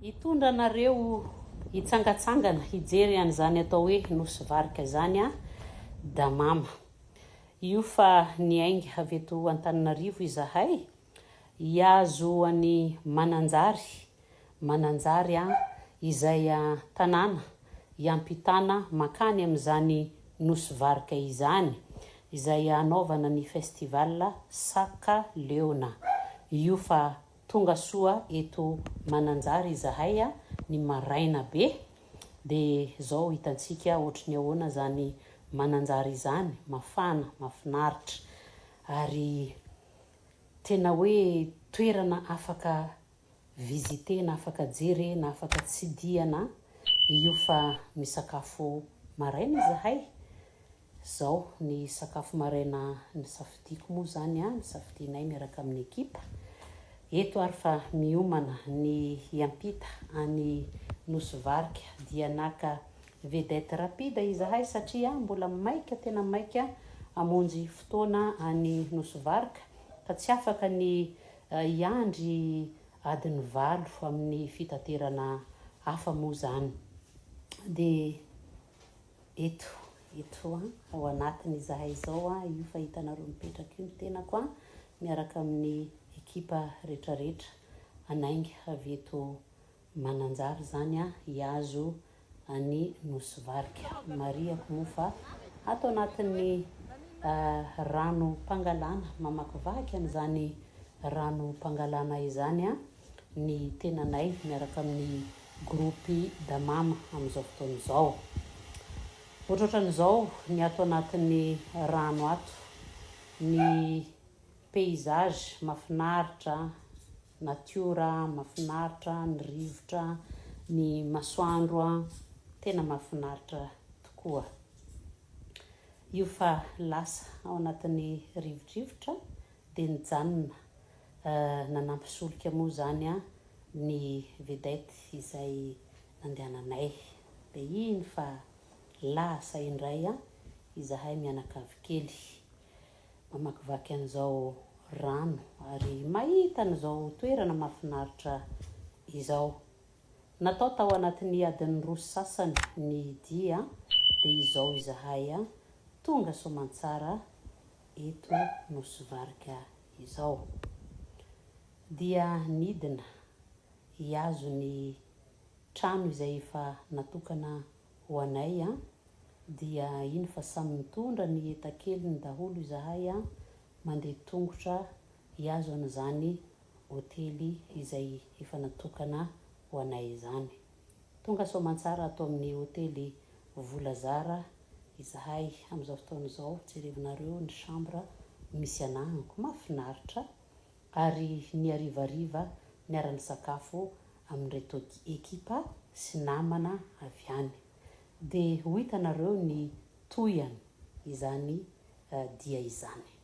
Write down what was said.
Hitondra anareo hitsangatsangana hijery an'izany atao hoe nosy varika zany a da mama. Io fa niainga avy eto Antananarivo izahay, hiazo any Mananjary a izay tanàna iampitana makany amin'izany nosy varika izany, izay anaovana ny festival Saka Leona. Io fa tonga soa eto Mananjary izahay a ny maraina be, de zao hitantsika ohatry ny ahoana zany Mananjary izany, mafana, mafinaritra, ary tena hoe toerana afaka vizitena, afaka jerena, afaka tsidihana. Io fa misakafo maraina izahay. Zao ny sakafo maraina nisafidiko moa zany a, nisafidinay miaraka amin'ny ekipa. Eto ary fa miomana ny hiampita any nosy varika dia naka vedette rapide izahay satria mbola maika, tena maika hamonjy fotoana any nosy varika, ka tsy afaka ny hiandry adiny 8 amin'ny fitaterana hafa moa zany. De eto ao anatiny izahay zao a, io fa hitanareo mipetraka io ny tenako a, miaraka amin'ny ekipa rehetrarehetra anainga avy eto Mananjary zany a, hiazo any nosy varika. Mariako moa fa ato anatin'ny ranom-pangalana, mamakivaky an'izany ranom-pangalana izany a, ny tenanay miaraka amin'ny gropy da mama amin'izao fotoana izao. Ohatran'izao ny ato anatin'ny rano ato, ny paysage mafinaritra, natiora mafinaritra, ny rivotra, ny masoandro tena mafinaritra tokoa. Io fa lasa ao anatin'ny rivodrivotra de nijanona nanampy solika moa zany a ny vedette izay nandehananay. De iny fa lasa indray a izahay mianakavy kely mamakivaky an'izao rano ary mahita an'izao toerana mafinaritra izao. Natao tao anatin'ny adiny 2 sasany ny dia, de izao izahay a tonga Soamantsara eto nosy varika izao. Dia nidina hiazo ny trano izay efa natokana ho anay a, dia iny fa samy mitondra ny enta-keliny daholo izahay a, mandeha tongotra hiazo an'izany hotely izay efa natokana ho anay izany. Tonga Soamantsara ato amin'ny hotely Volazara izahay amin'izao fotoana izao. Jerevinareo ny chambre misy anahako mafinaritra, ary ny arivariva niara-ny sakafo amin'reto ekipa sy namana avy any. De ho hitanareo ny toyany izany dia izany.